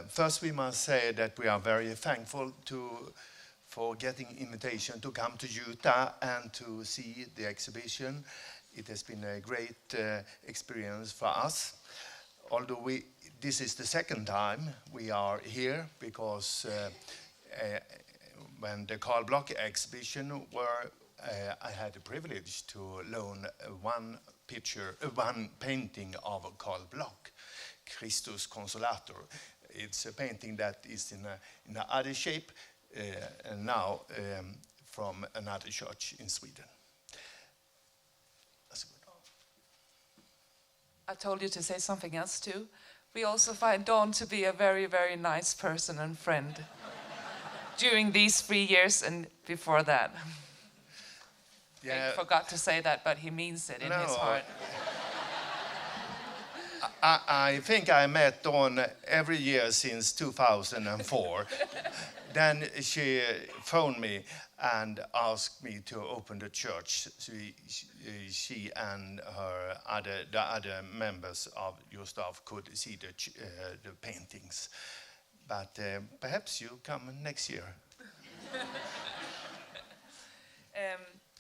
First, we must say that we are very thankful for getting invitation to come to Utah and to see the exhibition. It has been a great experience for us. Although this is the second time we are here, because when the Carl Bloch exhibition were, I had the privilege to loan one painting of Carl Bloch, Christus Consolator. It's a painting that is in another shape, and now from another church in Sweden. I told you to say something else too. We also find Dawn to be a very, very nice person and friend during these 3 years and before that. Yeah. I forgot to say that, but he means it in his heart. I think I met Dawn every year since 2004. Then she phoned me and asked me to open the church. She and the other members of your staff could see the paintings. But perhaps you come next year.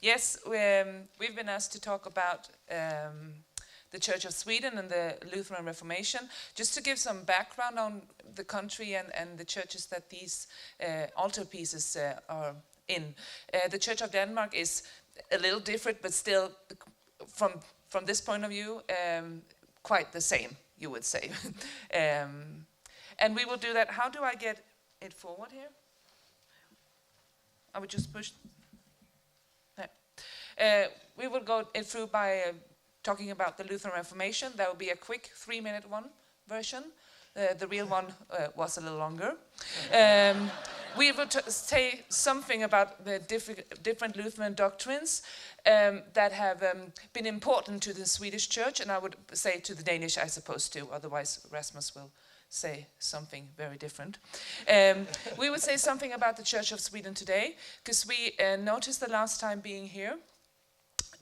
Yes, we've been asked to talk about the Church of Sweden and the Lutheran Reformation. Just to give some background on the country and the churches that these altarpieces are in. The Church of Denmark is a little different, but still, from this point of view, quite the same, you would say. And we will do that. How do I get it forward here? I would just push. We will go through by talking about the Lutheran Reformation. That will be a quick 3-minute version. The real one was a little longer. We will say something about the different Lutheran doctrines that have been important to the Swedish church, and I would say to the Danish, I suppose, too. Otherwise, Rasmus will say something very different. We would say something about the Church of Sweden today, because we noticed the last time being here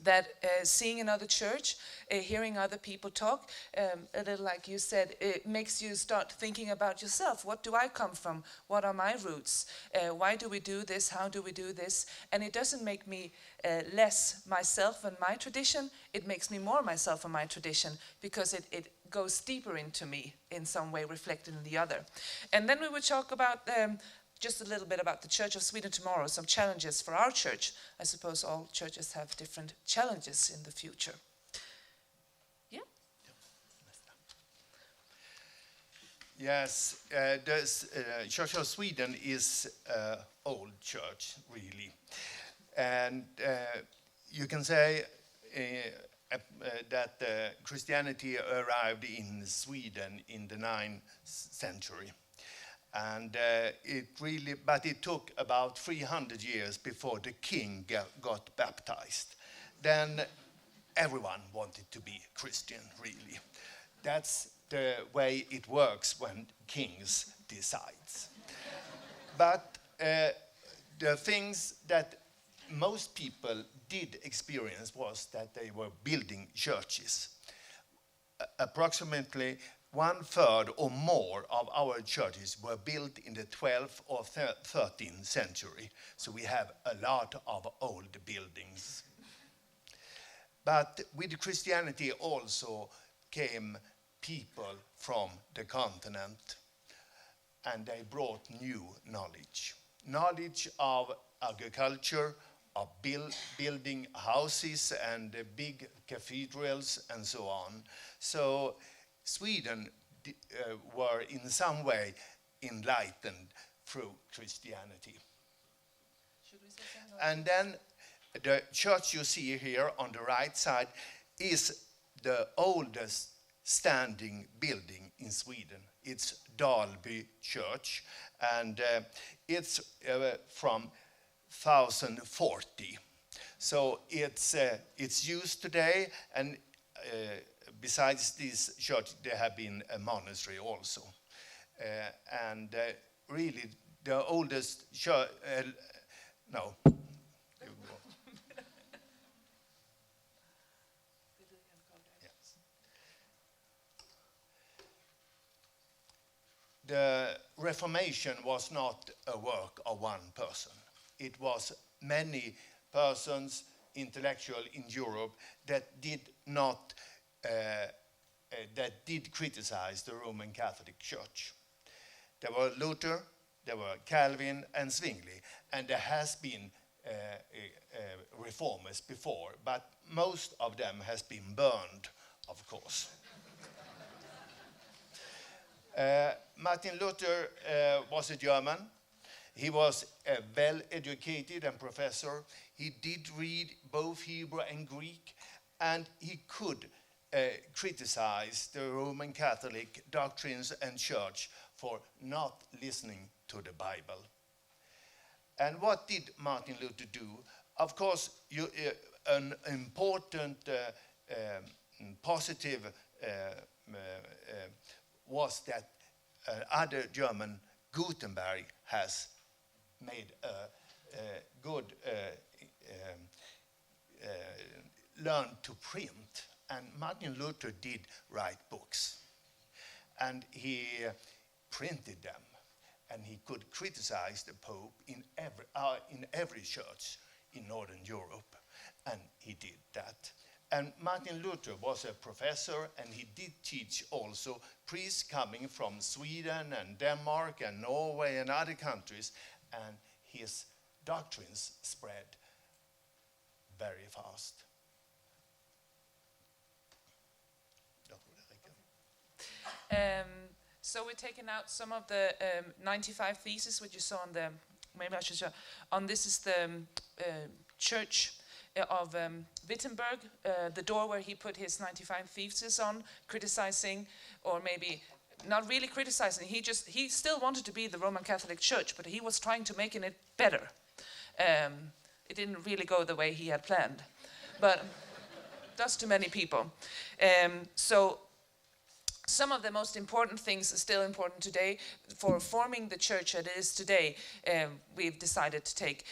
that seeing another church, hearing other people talk, a little like you said, it makes you start thinking about yourself. What do I come from? What are my roots? Why do we do this? How do we do this? And it doesn't make me less myself and my tradition. It makes me more myself and my tradition, because it goes deeper into me in some way, reflected in the other. And then we would talk about just a little bit about the Church of Sweden tomorrow, some challenges for our church. I suppose all churches have different challenges in the future. Yeah? Yes, the Church of Sweden is an old church, really. And you can say that Christianity arrived in Sweden in the 9th century. And but it took about 300 years before the king got baptized. Then everyone wanted to be Christian, really. That's the way it works when kings decide. But the things that most people did experience was that they were building churches. Approximately 1/3 or more of our churches were built in the 12th or 13th century. So we have a lot of old buildings. But with Christianity also came people from the continent, and they brought new knowledge. Knowledge of agriculture, of building houses and big cathedrals and so on. So Sweden were in some way enlightened through Christianity. And then the church you see here on the right side is the oldest standing building in Sweden. It's Dalby Church, and it's from 1040. So it's used today, and besides this church, there have been a monastery also. And really, the oldest church, no. Yes. the Reformation was not a work of one person. It was many persons, intellectual in Europe, that did not, that did criticize the Roman Catholic Church. There were Luther, there were Calvin and Zwingli, and there has been reformers before, but most of them has been burned, of course. Martin Luther was a German. He was a well-educated and professor. He did read both Hebrew and Greek, and he could criticize the Roman Catholic doctrines and church for not listening to the Bible. And what did Martin Luther do? Of course, an important positive was that other German, Wittenberg, has made a good learn to print, and Martin Luther did write books, and he printed them, and he could criticize the Pope in every church in Northern Europe, and he did that. And Martin Luther was a professor, and he did teach also priests coming from Sweden and Denmark and Norway and other countries, and his doctrines spread very fast. So we're taking out some of the 95 theses, which you saw on the, maybe I should show, on this is the Church of Wittenberg, the door where he put his 95 theses on, criticizing, or maybe not really criticizing, he still wanted to be the Roman Catholic Church, but he was trying to make it better. It didn't really go the way he had planned, but does to many people. So some of the most important things are still important today for forming the church that it is today. We've decided to take.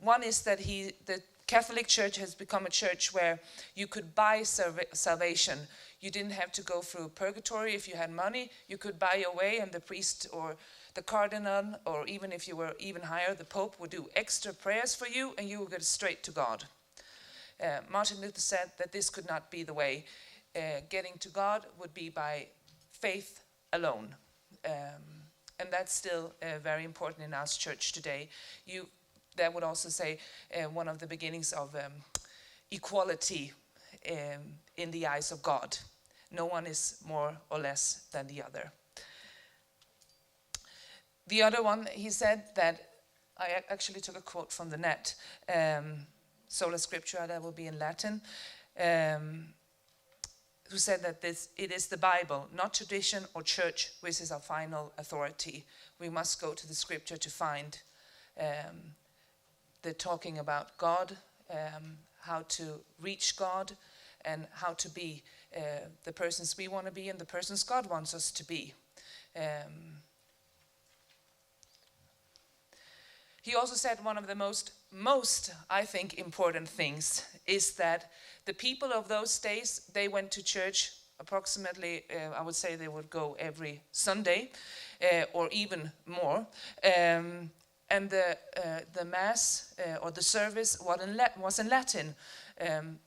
One is that the Catholic Church has become a church where you could buy salvation. You didn't have to go through purgatory if you had money. You could buy your way, and the priest or the cardinal, or even if you were even higher, the Pope would do extra prayers for you, and you would get straight to God. Martin Luther said that this could not be the way. Getting to God would be by faith alone. And that's still very important in our church today. That would also say one of the beginnings of equality in the eyes of God. No one is more or less than the other. The other one, he said that, I actually took a quote from the net, Sola Scriptura, that will be in Latin, who said that it is the Bible, not tradition or church, which is our final authority. We must go to the Scripture to find the talking about God, how to reach God, and how to be the persons we want to be and the persons God wants us to be. He also said one of the most, I think, important things is that the people of those days, they went to church approximately, I would say they would go every Sunday, or even more. And the Mass or the service was in Latin.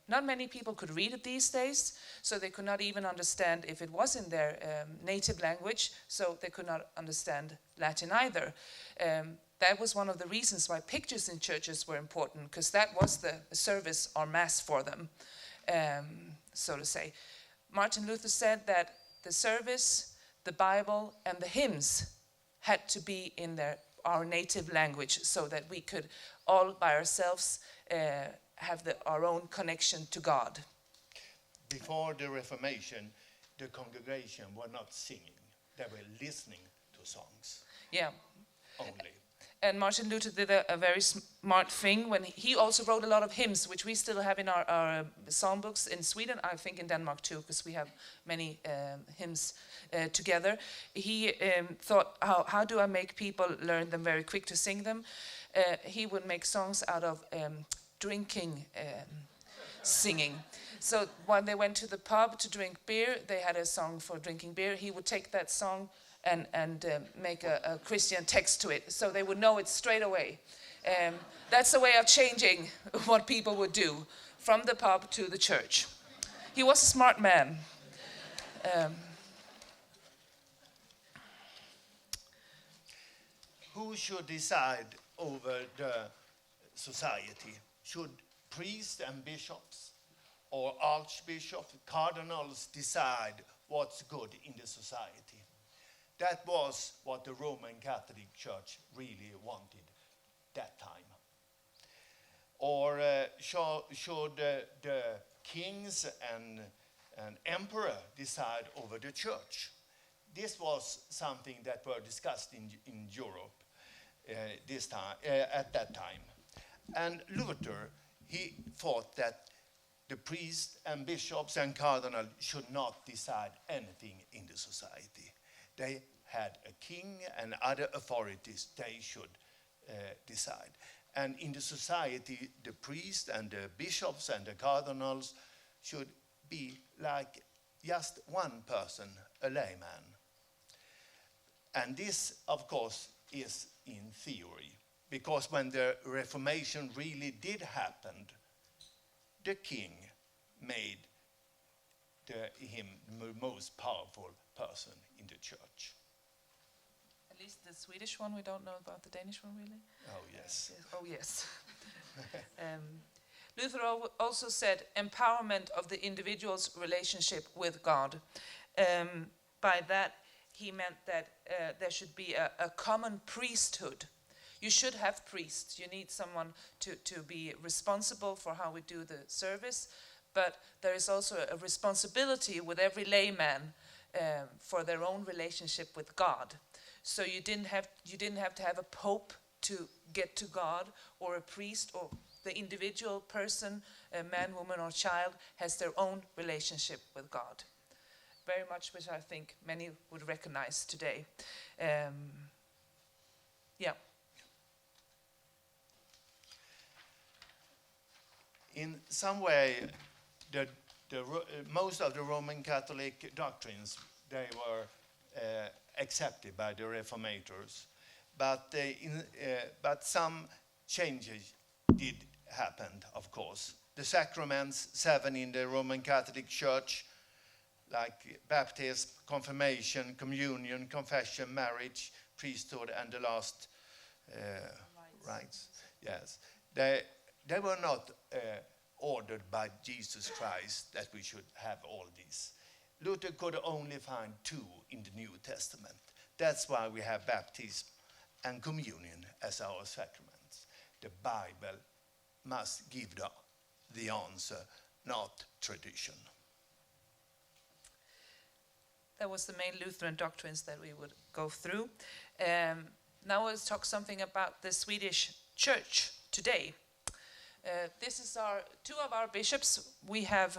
Not many people could read it these days, so they could not even understand if it was in their native language, so they could not understand Latin either. That was one of the reasons why pictures in churches were important, because that was the service or Mass for them, so to say. Martin Luther said that the service, the Bible, and the hymns had to be in our native language, so that we could all by ourselves have our own connection to God. Before the Reformation, the congregation were not singing. They were listening to songs. Yeah. Only. And Martin Luther did a very smart thing when he also wrote a lot of hymns, which we still have in our psalm books in Sweden, I think in Denmark too, because we have many hymns together. He thought, how do I make people learn them very quick to sing them? He would make songs out of drinking singing. So when they went to the pub to drink beer, they had a song for drinking beer. He would take that song and make a Christian text to it, so they would know it straight away. That's a way of changing what people would do from the pub to the church. He was a smart man. Who should decide over the society? Should priests and bishops or archbishops, cardinals decide what's good in the society? That was what the Roman Catholic Church really wanted that time. Or should the kings and emperor decide over the church? This was something that were discussed in Europe at that time. And Luther, he thought that the priests and bishops and cardinals should not decide anything in the society. They had a king and other authorities they should decide. And in the society, the priests and the bishops and the cardinals should be like just one person, a layman. And this, of course, is in theory, because when the Reformation really did happen, the king made him the most powerful person in the church. At least the Swedish one, we don't know about the Danish one, really? Oh, yes. Oh, yes. Luther also said empowerment of the individual's relationship with God. By that, he meant that there should be a common priesthood. You should have priests. You need someone to be responsible for how we do the service, but there is also a responsibility with every layman for their own relationship with God. So you didn't have to have a pope to get to God, or a priest, or the individual person, a man, woman, or child, has their own relationship with God. Very much which I think many would recognize today. Yeah. In some way, most of the Roman Catholic doctrines, they were accepted by the Reformators, but some changes did happen, of course. The sacraments, 7 in the Roman Catholic Church, like baptism, confirmation, communion, confession, marriage, priesthood, and the last rites. Yes, they were not ordered by Jesus Christ that we should have all these. Luther could only find 2 in the New Testament. That's why we have baptism and communion as our sacraments. The Bible must give the answer, not tradition. That was the main Lutheran doctrines that we would go through. Now let's talk something about the Swedish church today. This is 2 of our bishops. We have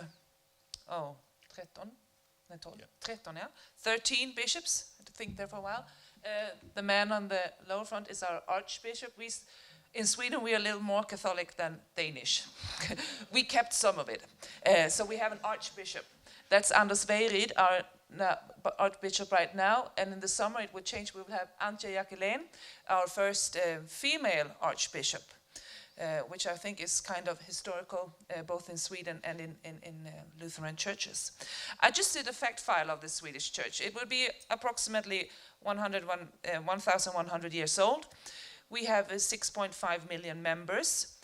13 bishops. I had to think there for a while. The man on the lower front is our archbishop. In Sweden, we are a little more Catholic than Danish. We kept some of it. So we have an archbishop. That's Anders Weirid, our archbishop right now. And in the summer, it will change. We will have Antje Jacqueline, our first female archbishop, which I think is kind of historical, both in Sweden and in Lutheran churches. I just did a fact file of the Swedish church. It will be approximately 1,100 years old. We have 6.5 million members.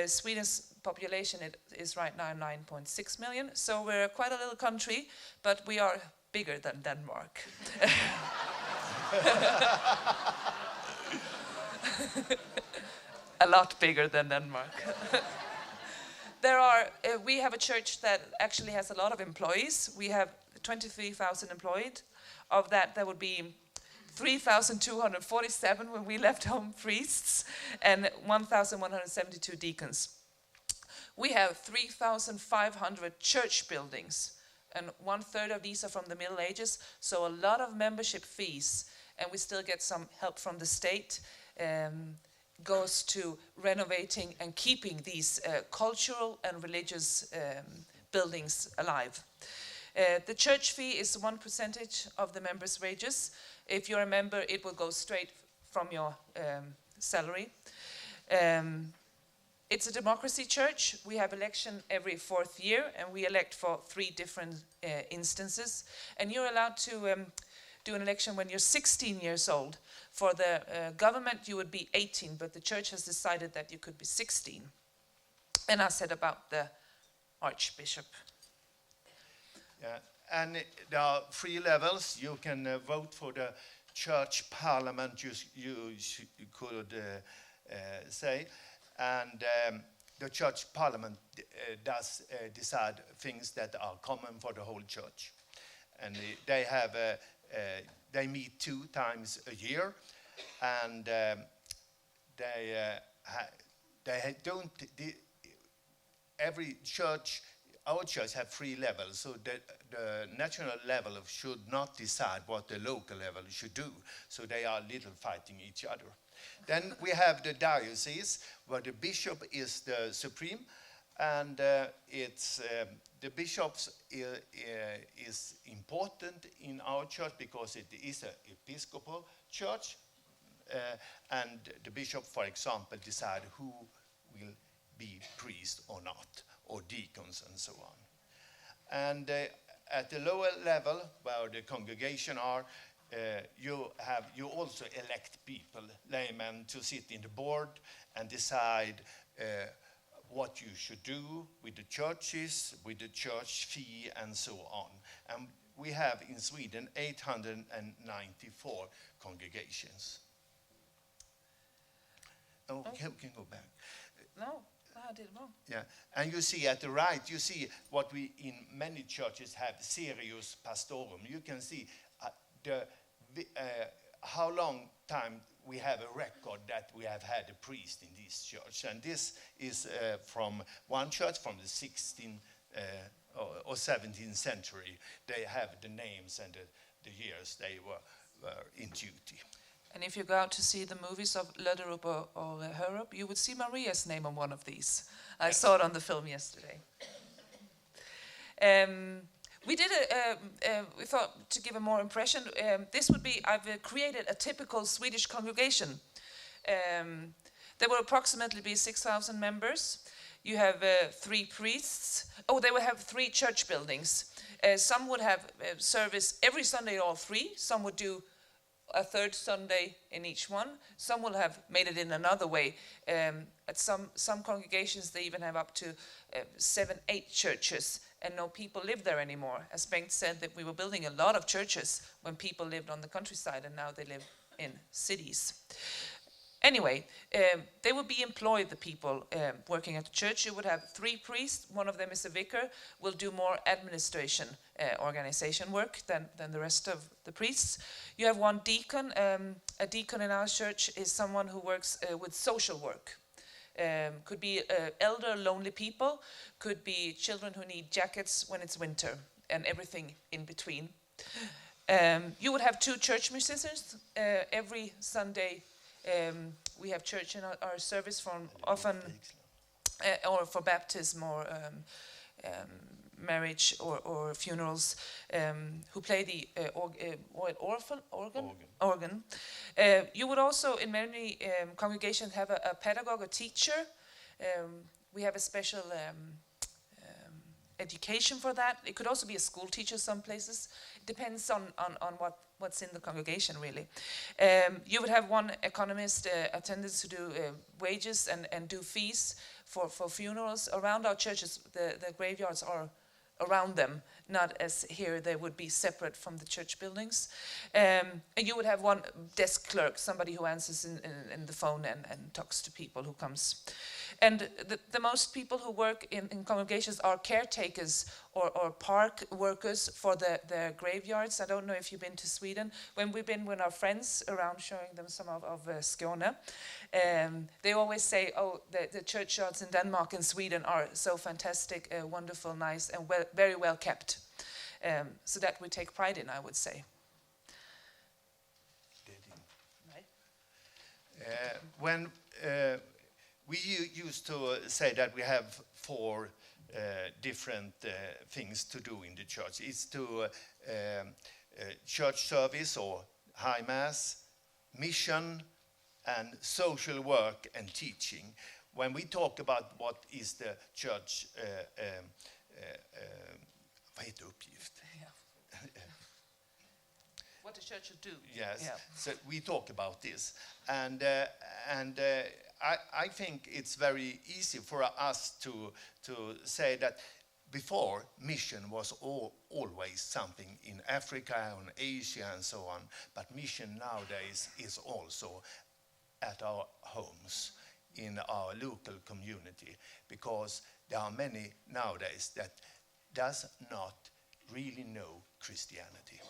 Sweden's population is right now 9.6 million, so we're quite a little country, but we are bigger than Denmark. A lot bigger than Denmark. We have a church that actually has a lot of employees. We have 23,000 employed. Of that, there would be 3,247 when we left home priests and 1,172 deacons. We have 3,500 church buildings, and 1/3 of these are from the Middle Ages, so a lot of membership fees, and we still get some help from the state, goes to renovating and keeping these cultural and religious buildings alive. The church fee is 1% of the members' wages. If you're a member, it will go straight from your salary. It's a democracy church. We have election every 4th year, and we elect for 3 different instances. And you're allowed to do an election when you're 16 years old. For the government, you would be 18, but the church has decided that you could be 16. And I said about the archbishop. Yeah, and there are 3 levels. You can vote for the church parliament, you could say. And the church parliament does decide things that are common for the whole church. And they meet 2 times a year, and every church, our church have 3 levels, so that the national level should not decide what the local level should do. So they are little fighting each other. Then we have the diocese, where the bishop is the supreme, and the bishops is important in our church because it is an episcopal church, and the bishop, for example, decide who will be priest or not, or deacons and so on. And at the lower level, where the congregation are, you also elect people, laymen, to sit in the board and decide what you should do with the churches, with the church fee, and so on. And we have in Sweden 894 congregations. Oh, we can go back. No, I did it wrong. Yeah, and you see at the right, you see what we in many churches have, serious pastorum. You can see how long time we have a record that we have had a priest in this church. And this is from one church from the 16th or 17th century. They have the names and the years they were in duty. And if you go out to see the movies of Löderup or Hörup, you would see Maria's name on one of these. I saw it on the film yesterday. We thought to give a more impression, I've created a typical Swedish congregation. There will approximately be 6,000 members. You have 3 priests. Oh, they will have 3 church buildings. Some would have service every Sunday, all 3. Some would do a 3rd Sunday in each one. Some will have made it in another way. At some congregations, they even have up to 7, 8 churches, and no people live there anymore. As Bengt said, that we were building a lot of churches when people lived on the countryside, and now they live in cities. Anyway, they would be employed, the people working at the church. You would have 3 priests. One of them is a vicar, will do more administration, organization work than the rest of the priests. You have 1 deacon. A deacon in our church is someone who works with social work. Could be elder, lonely people, could be children who need jackets when it's winter, and everything in between. You would have 2 church musicians. Every Sunday we have church in our service from often, or for baptism or marriage or funerals, who play the organ. You would also, in many congregations, have a pedagogue, a teacher. We have a special education for that. It could also be a school teacher some places. It depends on what's in the congregation, really. You would have 1 economist attendance to do wages and do fees for funerals. Around our churches, the graveyards are around them, not as here they would be separate from the church buildings. And you would have 1 desk clerk, somebody who answers in the phone and talks to people who comes. And the most people who work in congregations are caretakers or park workers for the graveyards. I don't know if you've been to Sweden. When we've been with our friends around showing them some of Skåne, they always say, oh, the churchyards in Denmark and Sweden are so fantastic, wonderful, nice, and very well kept. So that we take pride in, I would say. When we used to say that we have 4 different things to do in the church. It's to church service or high mass, mission, and social work and teaching. When we talk about what is the church, vad heter uppgift? What the church should do. Yes, Yeah. so we talk about this. And I think it's very easy for us to say that before, mission was always something in Africa and Asia and so on, but mission nowadays is also at our homes, in our local community, because there are many nowadays that does not really know Christianity.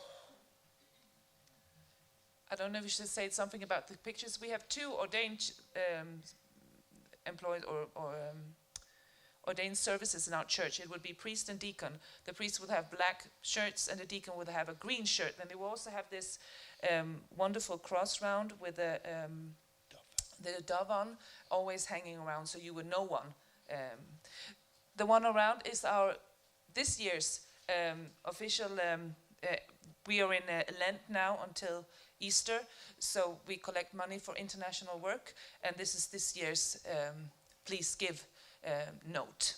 I don't know if you should say something about the pictures. We have two ordained employed or ordained services in our church. It would be priest and deacon. The priest would have black shirts and the deacon would have a green shirt. And they will also have this wonderful cross round with the dove on, always hanging around, so you would know one. The one around is our this year's official. We are in Lent now until Easter, so we collect money for international work, and this is this year's Please Give note.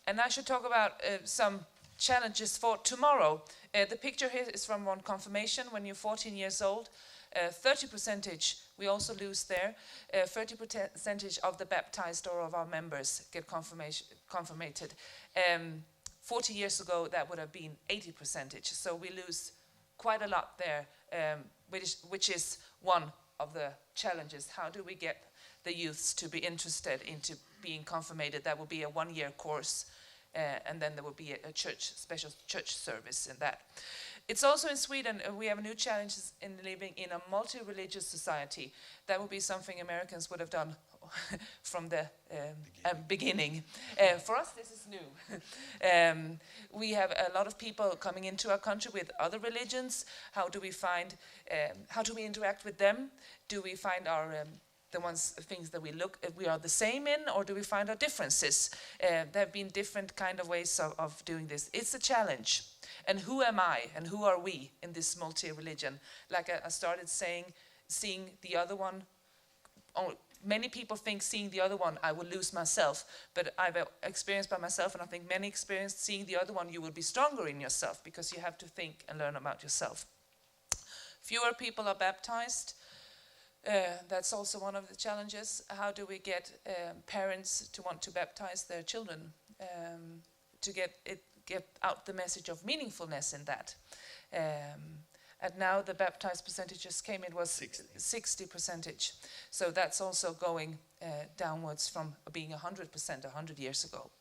And I should talk about some challenges for tomorrow. The picture here is from one confirmation when you're 14 years old. 30%, we also lose there, 30% of the baptized or of our members get confirmated. 40 years ago, that would have been 80%. So we lose quite a lot there, which is one of the challenges. How do we get the youths to be interested into being confirmated? That will be a one-year course, and then there will be a special church service in that. It's also in Sweden, we have new challenges in living in a multi-religious society. That would be something Americans would have done from the beginning. For us, this is new. We have a lot of people coming into our country with other religions. How do we interact with them? Do we find our things that we are the same in, or do we find our differences? There have been different kind of ways of doing this. It's a challenge. And who am I and who are we in this multi-religion? Like I started saying, seeing the other one, many people think seeing the other one, I will lose myself. But I've experienced by myself, and I think many experienced seeing the other one, you will be stronger in yourself because you have to think and learn about yourself. Fewer people are baptized. That's also one of the challenges. How do we get parents to want to baptize their children, to get out the message of meaningfulness in that? And now the baptized percentages came, it was 60%. So that's also going downwards from being 100% 100 years ago.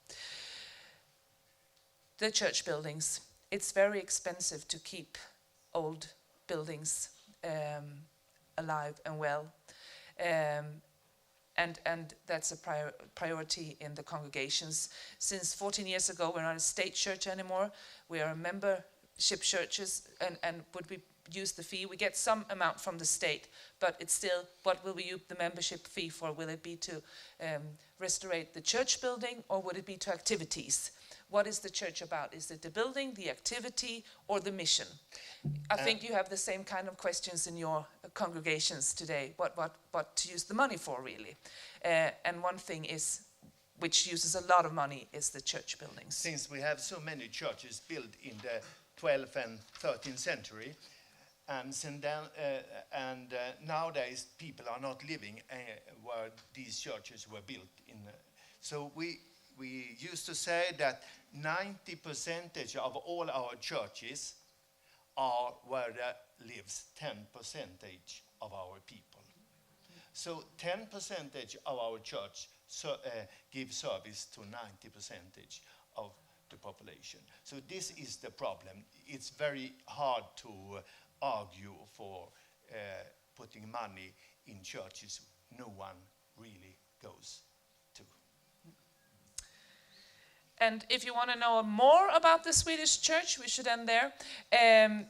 The church buildings, it's very expensive to keep old buildings alive and well. And that's a priority in the congregations. Since 14 years ago, we're not a state church anymore. We are a membership churches, and would we use the fee? We get some amount from the state, but it's still, what will we use the membership fee for? Will it be to restore the church building, or would it be to activities? What is the church about? Is it the building, the activity, or the mission? I think you have the same kind of questions in your congregations today. What to use the money for, really? And one thing is, which uses a lot of money, is the church buildings. Since we have so many churches built in the 12th and 13th century, and nowadays people are not living where these churches were built in. So we used to say that 90% of all our churches are where there lives 10% of our people. So 10% of our church give service to 90% of the population. So this is the problem. It's very hard to argue for putting money in churches no one really goes to. And if you want to know more about the Swedish church, we should end there.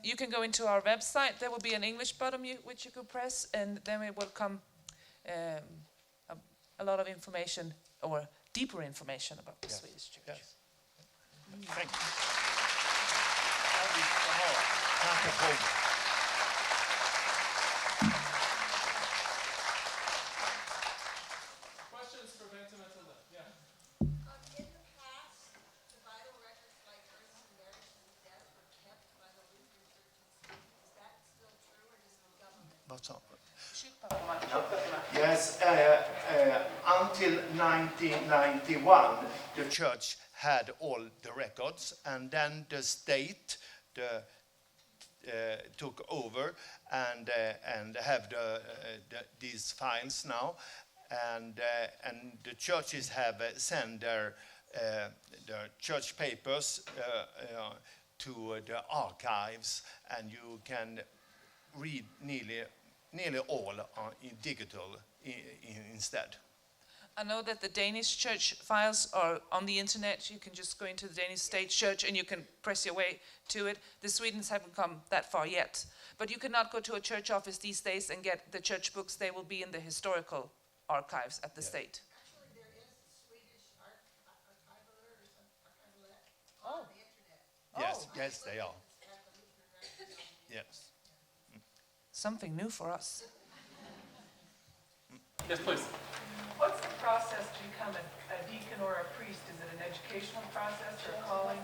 You can go into our website. There will be an English button which you could press, and then it will come a lot of information or deeper information about the Yes. Swedish Church. Yes. Thank you. Tack och lov. Questions for Bengt and Mathilde? Yeah. In the past, the vital records like births and marriages and deaths were kept by the Lutheran Church in Sweden. Is that still true, or does the government? What's up? Shoot, Yes, until 1991, the church had all the records, and then the state took over and have these files now, and the churches have sent their church papers to the archives, and you can read nearly all in digital instead. I know that the Danish church files are on the internet. You can just go into the Danish state church and you can press your way to it. The Swedes haven't come that far yet. But you cannot go to a church office these days and get the church books. They will be in the historical archives at the state. Actually, there is Swedish archivaler or some archivalette Oh. on the internet. Yes, they are. At the Lutheran Reformation. Yes. Something new for us. Yes, please. What's the process to become a deacon or a priest? Is it an educational process or a calling?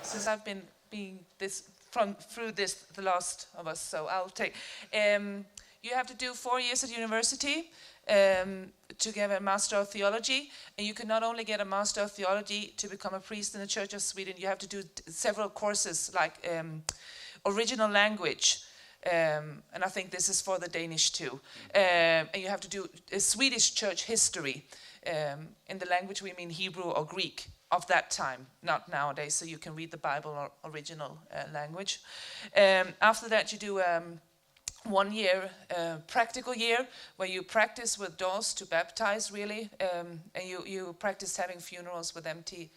Since I've been being through this, the last of us, so I'll take. You have to do 4 years at university to get a Master of Theology, and you can not only get a Master of Theology to become a priest in the Church of Sweden. You have to do several courses like original language. And I think this is for the Danish too. And you have to do a Swedish church history. In the language we mean Hebrew or Greek of that time, not nowadays, so you can read the Bible or original language. After that you do 1 year practical year where you practice with dolls to baptize really, and you practice having funerals with empty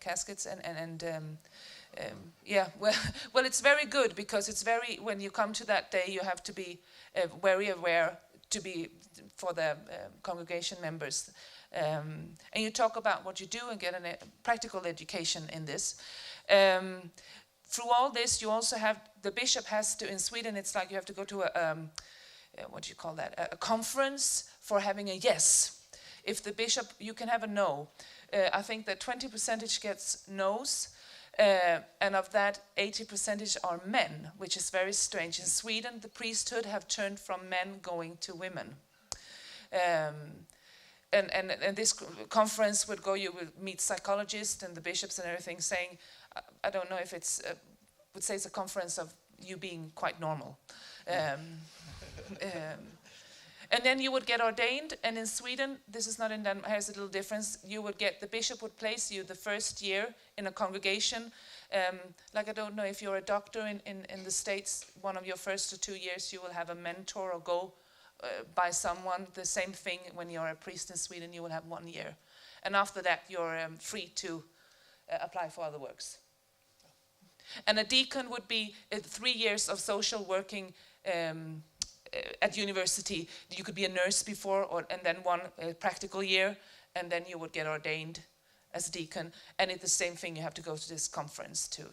caskets yeah, well, it's very good because it's very, when you come to that day, you have to be very aware to be for the congregation members. And you talk about what you do and get a practical education in this. Through all this, you also have, the bishop has to, in Sweden, it's like you have to go to what do you call that, a conference for having a yes. If the bishop, you can have a no. I think that 20% gets no's. And of that, 80% are men, which is very strange. In Sweden, the priesthood have turned from men going to women. And this conference would go, you would meet psychologists and the bishops and everything saying, I don't know if it's, would say it's a conference of you being quite normal. And then you would get ordained, and in Sweden, this is not in Denmark, here's a little difference, you would get, the bishop would place you the first year in a congregation. Like I don't know if you're a doctor in the States, one of your first or 2 years you will have a mentor or go by someone. The same thing when you're a priest in Sweden, you will have 1 year. And after that you're free to apply for other works. And a deacon would be 3 years of social working at university. You could be a nurse before, and then 1 practical year, and then you would get ordained as a deacon. And it's the same thing, you have to go to this conference to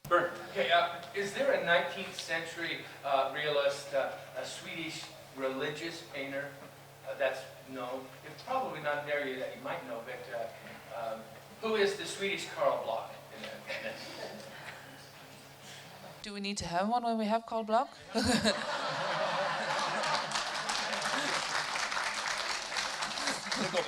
Bernd. Okay, is there a 19th century realist, a Swedish religious painter that's known? It's probably not an area that you might know, but who is the Swedish Karl Block? Do we need to have one when we have Karl Block? Det går.